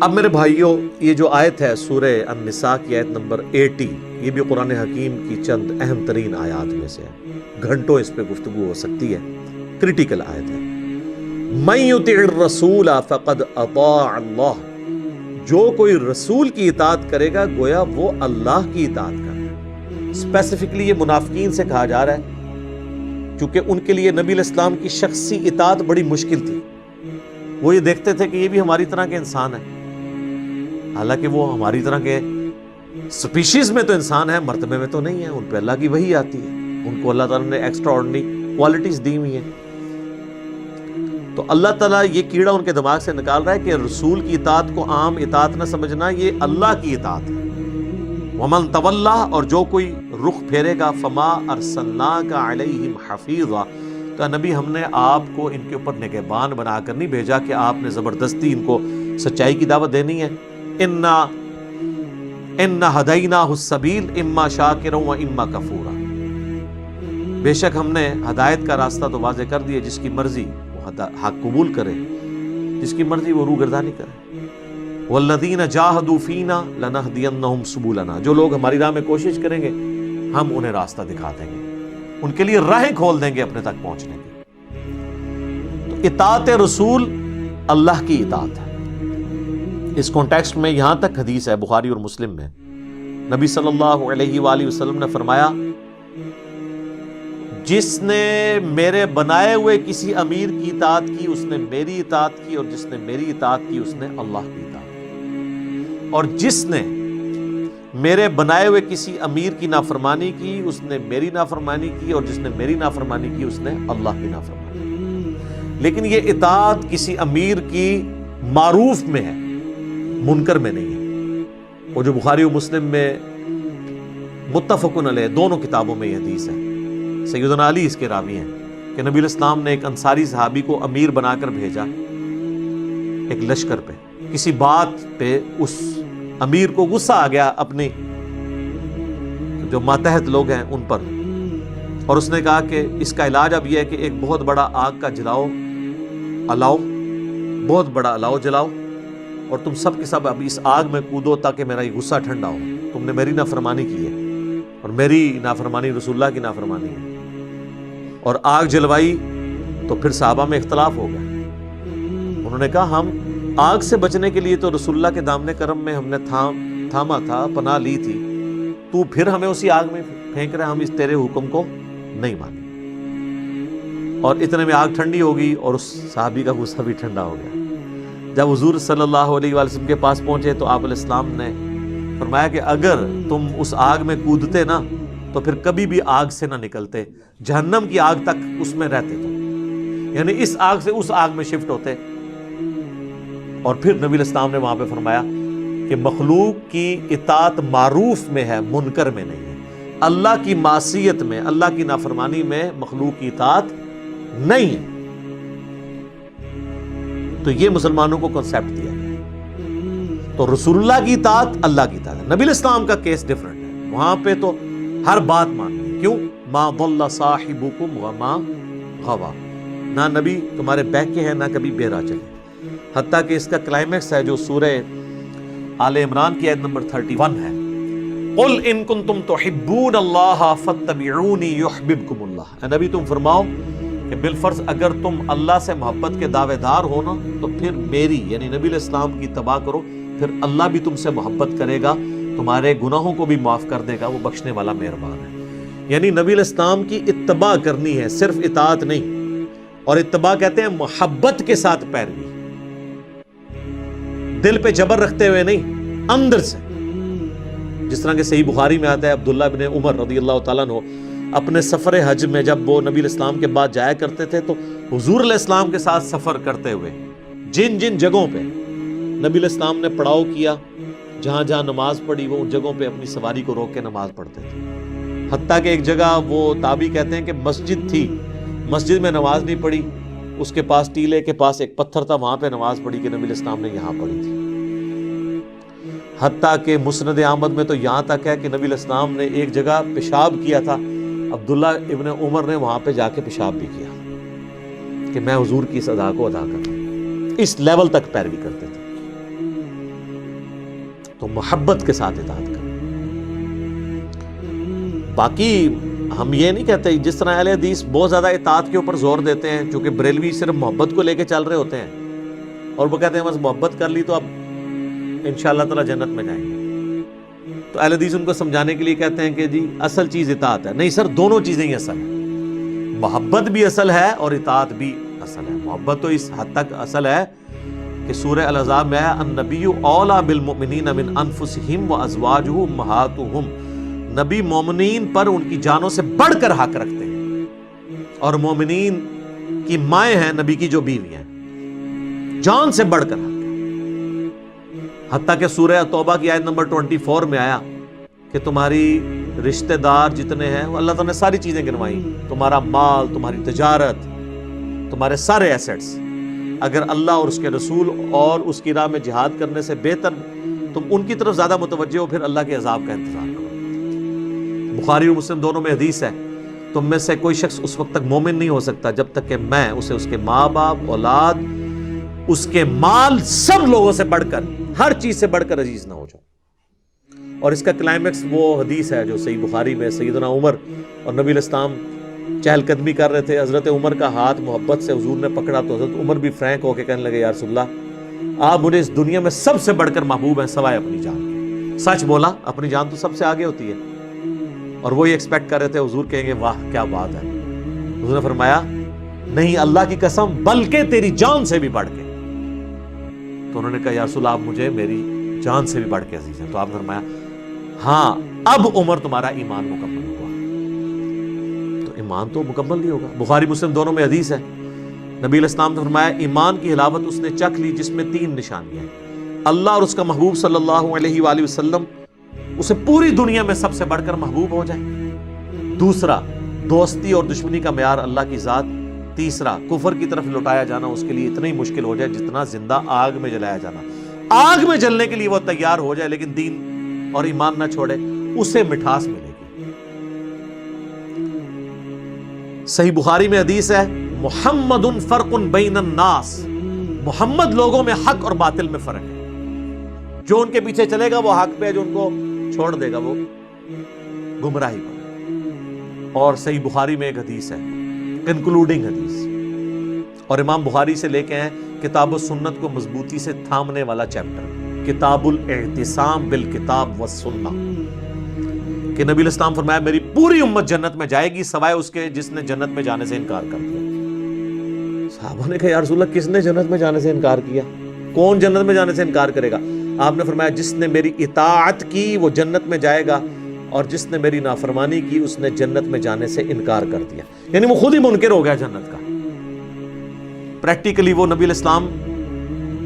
اب میرے بھائیوں، یہ جو آیت ہے سورہ النساء کی آیت نمبر 80، یہ بھی قرآن حکیم کی چند اہم ترین آیات میں سے ہے، گھنٹوں اس پہ گفتگو ہو سکتی ہے، کریٹیکل آیت ہے۔ من یطع الرسول فقد اطاع اللہ، جو کوئی رسول کی اطاعت کرے گا گویا وہ اللہ کی اطاعت کر رہا ہے۔ اسپیسیفکلی یہ منافقین سے کہا جا رہا ہے، کیونکہ ان کے لیے نبی علیہ السلام کی شخصی اطاعت بڑی مشکل تھی۔ وہ یہ دیکھتے تھے کہ یہ بھی ہماری طرح کے انسان ہیں، حالانکہ وہ ہماری طرح کے سپیشیز میں تو انسان ہے، مرتبے میں تو نہیں ہے۔ ان پہ اللہ کی وحی آتی ہے، ان کو اللہ تعالیٰ نے ایکسٹرا آرڈنری کوالٹیز دی ہوئی ہیں۔ تو اللہ تعالیٰ یہ کیڑا ان کے دماغ سے نکال رہا ہے کہ رسول کی اطاعت کو عام اطاعت نہ سمجھنا، یہ اللہ کی اطاعت ہے۔ ومن تولا، اور جو کوئی رخ پھیرے گا، فما ارسلناک علیہم حفیظا، کہ نبی ہم نے آپ کو ان کے اوپر نگہبان بنا کر نہیں بھیجا کہ آپ نے زبردستی ان کو سچائی کی دعوت دینی ہے۔ انا ہدیناہ السبیل اما شاکرا و اما کفورا، بے شک ہم نے ہدایت کا راستہ تو واضح کر دیا، جس کی مرضی وہ حق قبول کرے، جس کی مرضی وہ روگردانی کرے۔ والذین جاہدوا فینا لنہدینہم سبلنا، جو لوگ ہماری راہ میں کوشش کریں گے ہم انہیں راستہ دکھا دیں گے، ان کے لیے راہیں کھول دیں گے اپنے تک پہنچنے کی۔ تو اطاعت رسول اللہ کی اطاعت ہے۔ اس کانٹیکسٹ میں یہاں تک حدیث ہے بخاری اور مسلم میں، نبی صلی اللہ علیہ وآلہ وسلم نے فرمایا، جس نے میرے بنائے ہوئے کسی امیر کی اطاعت کی اس نے میری اطاعت کی، اور جس نے میری اطاعت کی اس نے اللہ کی اطاعت کی، اور جس نے میرے بنائے ہوئے کسی امیر کی نافرمانی کی اس نے میری نافرمانی کی، اور جس نے میری نافرمانی کی اس نے اللہ کی نافرمانی کی۔ لیکن یہ اطاعت کسی امیر کی معروف میں ہے، منکر میں نہیں ہے۔ وہ جو بخاری و مسلم میں متفقن علیہ دونوں کتابوں میں یہ حدیث ہے، سیدنا علی اس کے راوی ہیں کہ نبی علیہ السلام نے ایک انصاری صحابی کو امیر بنا کر بھیجا ایک لشکر پہ، کسی بات پہ اس امیر کو غصہ آ گیا اپنی جو ماتحت لوگ ہیں ان پر، اور اس نے کہا کہ اس کا علاج اب یہ ہے کہ ایک بہت بڑا آگ کا الاؤ بہت بڑا الاؤ جلاؤ، اور تم سب کے سب اب اس آگ میں کودو تاکہ میرا یہ غصہ ٹھنڈا ہو۔ تم نے میری نافرمانی کی ہے، اور میری نافرمانی رسول اللہ کی نافرمانی ہے۔ اور آگ جلوائی تو پھر صحابہ میں اختلاف ہو گیا، انہوں نے کہا ہم آگ سے بچنے کے لیے تو رسول اللہ کے دامن کرم میں ہم نے تھاما تھا، پناہ لی تھی، تو پھر ہمیں اسی آگ میں پھینک رہے، ہم اس تیرے حکم کو نہیں مانیں۔ اور اتنے میں آگ ٹھنڈی ہو گئی اور اس صحابی کا غصہ بھی ٹھنڈا ہو گیا۔ جب حضور صلی اللہ علیہ وآلہ وسلم کے پاس پہنچے تو آپ علیہ السلام نے فرمایا کہ اگر تم اس آگ میں کودتے نا تو پھر کبھی بھی آگ سے نہ نکلتے، جہنم کی آگ تک اس میں رہتے تم، یعنی اس آگ سے اس آگ میں شفٹ ہوتے۔ اور پھر نبی علیہ السلام نے وہاں پہ فرمایا کہ مخلوق کی اطاعت معروف میں ہے، منکر میں نہیں ہے۔ اللہ کی معصیت میں، اللہ کی نافرمانی میں مخلوق کی اطاعت نہیں ہے۔ تو یہ مسلمانوں کو کنسیپٹ دیا گیا۔ تو رسول اللہ کی اطاعت اللہ کی اطاعت ہے۔ نبی علیہ السلام کا کیس ڈیفرنٹ ہے، وہاں پہ تو ہر بات ماننی ہے۔ کیوں؟ ما ضل صاحبکم وما غوا، نہ نبی تمہارے بہکے ہیں نہ کبھی بہرا چلے۔ حتیٰ کہ اس کا کلائمیکس ہے جو سورہ آل عمران کی آیت نمبر 31 ہے، قل ان کنتم تحبون اللہ فاتبعونی یحببکم اللہ۔ اے نبی تم فرماؤ کہ بالفرض اگر تم اللہ سے محبت کے دعوے دار ہو نا تو پھر میری یعنی نبی علیہ السلام کی اتباع کرو، پھر اللہ بھی تم سے محبت کرے گا، تمہارے گناہوں کو بھی معاف کر دے گا، وہ بخشنے والا مہربان ہے۔ یعنی نبی علیہ السلام کی اتباع کرنی ہے، صرف اطاعت نہیں۔ اور اتباع کہتے ہیں محبت کے ساتھ پیروی، دل پہ جبر رکھتے ہوئے نہیں، اندر سے۔ جس طرح کہ صحیح بخاری میں آتا ہے عبداللہ بن عمر رضی اللہ تعالیٰ عنہ اپنے سفر حج میں جب وہ نبی علیہ السلام کے بعد جایا کرتے تھے تو حضور علیہ السلام کے ساتھ سفر کرتے ہوئے جن جن جگہوں پہ نبی علیہ السلام نے پڑاؤ کیا، جہاں جہاں نماز پڑھی، وہ ان جگہوں پہ اپنی سواری کو روک کے نماز پڑھتے تھے۔ حتیٰ کہ ایک جگہ وہ تابعی کہتے ہیں کہ مسجد تھی، مسجد میں نماز نہیں پڑھی، اس کے پاس ٹیلے کے پاس ایک پتھر تھا، وہاں پہ نماز پڑھی کہ نبی علیہ السلام نے یہاں پڑھی تھی۔ حتیٰ کہ مسند احمد میں تو یہاں تک ہے کہ نبی علیہ السلام نے ایک جگہ پیشاب کیا تھا، عبداللہ ابن عمر نے وہاں پہ جا کے پیشاب بھی کیا کہ میں حضور کی اس ادا کو ادا کروں۔ اس لیول تک پیروی کرتے تھے۔ تو محبت کے ساتھ اطاعت کریں۔ باقی ہم یہ نہیں کہتے، جس طرح اہل حدیث بہت زیادہ اطاعت کے اوپر زور دیتے ہیں، چونکہ بریلوی صرف محبت کو لے کے چل رہے ہوتے ہیں، اور وہ کہتے ہیں بس محبت کر لی تو اب انشاءاللہ تعالی جنت میں جائیں گے، تو اہل حدیث ان کو سمجھانے کے لیے کہتے ہیں کہ جی اصل چیز اطاعت ہے۔ نہیں سر، دونوں چیزیں ہی اصل ہیں، محبت بھی اصل ہے اور اطاعت بھی اصل ہے۔ محبت تو اس حد تک اصل ہے کہ سورہ الاحزاب میں ہے النبی اولیٰ بالمؤمنین من انفسہم وازواجہ امہاتہم، نبی مومنین پر ان کی جانوں سے بڑھ کر حق رکھتے ہیں، اور مومنین کی مائیں ہیں نبی کی جو بیوی ہیں، جان سے بڑھ کر حق ہے۔ حتیٰ کہ سورہ توبہ کی آیت نمبر 24 میں آیا کہ تمہاری رشتہ دار جتنے ہیں، وہ اللہ تعالیٰ نے ساری چیزیں گنوائی، تمہارا مال، تمہاری تجارت، تمہارے سارے ایسٹس، اگر اللہ اور اس کے رسول اور اس کی راہ میں جہاد کرنے سے بہتر تم ان کی طرف زیادہ متوجہ ہو، پھر اللہ کے عذاب کا انتظار کرو۔ بخاری اور مسلم دونوں میں حدیث ہے، تم میں سے کوئی شخص اس وقت تک مومن نہیں ہو سکتا جب تک کہ میں اسے اس کے ماں باپ، اولاد، اس کے مال، سب لوگوں سے بڑھ کر، ہر چیز سے بڑھ کر عزیز نہ ہو جاؤ۔ اور اس کا کلائمیکس وہ حدیث ہے جو صحیح بخاری میں سیدنا عمر اور نبی علیہ السلام چہل قدمی کر رہے تھے، حضرت عمر کا ہاتھ محبت سے حضور نے پکڑا تو حضرت عمر بھی فرینک ہو کے کہنے لگے یا رسول اللہ، آپ مجھے اس دنیا میں سب سے بڑھ کر محبوب ہیں سوائے اپنی جان کے۔ سچ بولا، اپنی جان تو سب سے آگے ہوتی ہے، اور وہ یہ ایکسپیکٹ کر رہے تھے حضور کہیں گے واہ کیا بات ہے۔ حضور نے فرمایا نہیں، اللہ کی قسم، بلکہ تیری جان سے بھی بڑھ کے۔ تو انہوں نے کہا یا رسول اللہ، آپ مجھے میری جان سے بھی بڑھ کے عزیز ہیں۔ تو آپ نے فرمایا ہاں، اب عمر تمہارا ایمان مکمل ہوا۔ تو ایمان تو مکمل نہیں ہوگا۔ بخاری مسلم دونوں میں حدیث ہے، نبی علیہ السلام نے فرمایا ایمان کی حلاوت اس نے چکھ لی جس میں 3 نشانیاں ہیں، اللہ اور اس کا محبوب صلی اللہ علیہ وآلہ وسلم اسے پوری دنیا میں سب سے بڑھ کر محبوب ہو جائے۔ دوسرا، دوستی اور دشمنی کا معیار اللہ کی ذات۔ تیسرا، کفر کی طرف لوٹایا جانا اس کے لیے اتنا ہی مشکل ہو جائے جتنا زندہ آگ میں جلایا جانا۔ آگ میں جلنے کے لیے وہ تیار ہو جائے لیکن دین اور ایمان نہ چھوڑے، اسے مٹھاس ملے گی۔ صحیح بخاری میں حدیث ہے محمد فرق بین الناس، محمد لوگوں میں حق اور باطل میں فرق ہے، جو ان کے پیچھے چلے گا وہ حق پہ ہے، جو ان کو چھوڑ دے گا وہ گمراہی پر۔ اور صحیح بخاری میں ایک حدیث ہے کنکلوڈنگ حدیث، اور امام بخاری سے لے کے ہیں کتاب و سنت کو مضبوطی سے تھامنے والا چیپٹر، کتاب الاعتصام بالکتاب والسنہ، کہ نبی علیہ السلام فرمایا میری پوری امت جنت میں جائے گی سوائے اس کے جس نے جنت میں جانے سے انکار کر دیا۔ صحابہ نے کہا یا رسول اللہ، کس نے جنت میں جانے سے انکار کیا؟ کون جنت میں جانے سے انکار کرے گا؟ آپ نے فرمایا جس نے میری اطاعت کی وہ جنت میں جائے گا، اور جس نے میری نافرمانی کی اس نے جنت میں جانے سے انکار کر دیا۔ یعنی وہ خود ہی منکر ہو گیا جنت کا۔ پریکٹیکلی وہ نبی علیہ السلام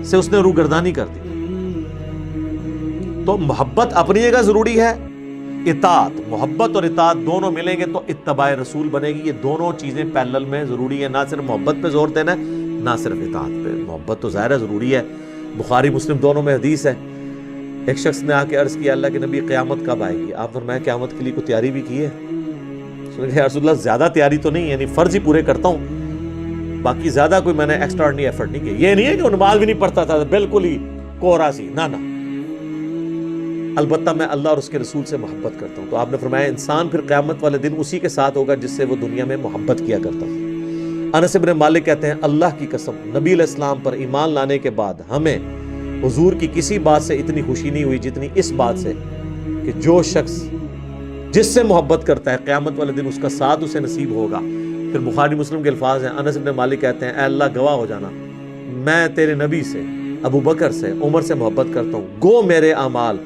سے اس نے روگردانی کر دی۔ تو محبت اپنی جگہ ضروری ہے، اطاعت، محبت اور اطاعت دونوں ملیں گے تو اتباع رسول بنے گی۔ یہ دونوں چیزیں پیرلل میں ضروری ہے، نہ صرف محبت پہ زور دینا ہے نہ صرف اطاعت پہ۔ محبت تو ظاہر ہے ضروری ہے، بخاری مسلم دونوں میں حدیث ہے، ایک شخص نے آ کے عرض کیا اللہ کے نبی قیامت کب آئے گی؟ آپ فرمایا قیامت کے لیے کوئی تیاری بھی کی ہے؟ یا رسول اللہ زیادہ تیاری تو نہیں، یعنی فرض ہی پورے کرتا ہوں، باقی زیادہ کوئی میں نے ایکسٹراڈنری ایفرٹ نہیں کیا۔ یہ نہیں ہے کہ وہ نماز بھی نہیں پڑھتا تھا، بالکل ہی کوہرا سی، نہ البتہ میں اللہ اور اس کے رسول سے محبت کرتا ہوں۔ تو آپ نے فرمایا انسان پھر قیامت والے دن اسی کے ساتھ ہوگا جس سے وہ دنیا میں محبت کیا کرتا تھا۔ انس بن مالک کہتے ہیں اللہ کی قسم نبی علیہ السلام پر ایمان لانے کے بعد ہمیں حضور کی کسی بات سے اتنی خوشی نہیں ہوئی جتنی اس بات سے کہ جو شخص جس سے محبت کرتا ہے قیامت والے دن اس کا ساتھ اسے نصیب ہوگا۔ پھر بخاری مسلم کے الفاظ ہیں، انس بن مالک کہتے ہیں اے اللہ گواہ ہو جانا میں تیرے نبی سے، ابو بکر سے، عمر سے محبت کرتا ہوں، گو میرے اعمال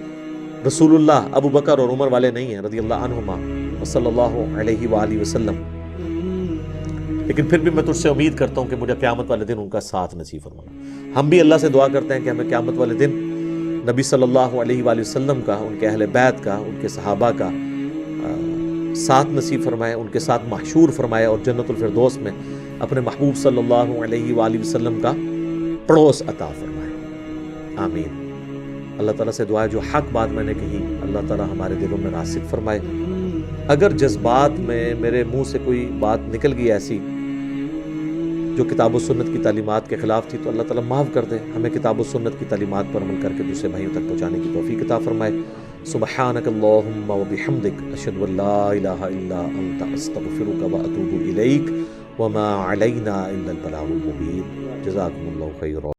رسول اللہ ابو بکر اور عمر والے نہیں ہیں رضی اللہ عنہما صلی اللہ علیہ وآلہ وسلم، لیکن پھر بھی میں تجھ سے امید کرتا ہوں کہ مجھے قیامت والے دن ان کا ساتھ نصیب فرمانا۔ ہم بھی اللہ سے دعا کرتے ہیں کہ ہمیں قیامت والے دن نبی صلی اللہ علیہ وآلہ وسلم کا، ان کے اہل بیت کا، ان کے صحابہ کا ساتھ نصیب فرمائے، ان کے ساتھ محشور فرمائے، اور جنت الفردوس میں اپنے محبوب صلی اللہ علیہ وآلہ وسلم کا پڑوس عطا فرمائے، آمین۔ اللہ تعالیٰ سے دعا ہے جو حق بات میں نے کہی اللہ تعالیٰ ہمارے دلوں میں راسخ فرمائے۔ اگر جذبات میں میرے منہ سے کوئی بات نکل گئی ایسی جو کتاب و سنت کی تعلیمات کے خلاف تھی تو اللہ تعالیٰ معاف کر دے، ہمیں کتاب و سنت کی تعلیمات پر عمل کر کے دوسرے بھائیوں تک پہنچانے کی توفیق عطا فرمائے۔ سبحانک اللہم و بحمدک، اشہد ان لا الہ الا انت، استغفرک و اتوب الیک، وما علینا الا البلاغ المبین۔ جزاکم اللہ خیرا۔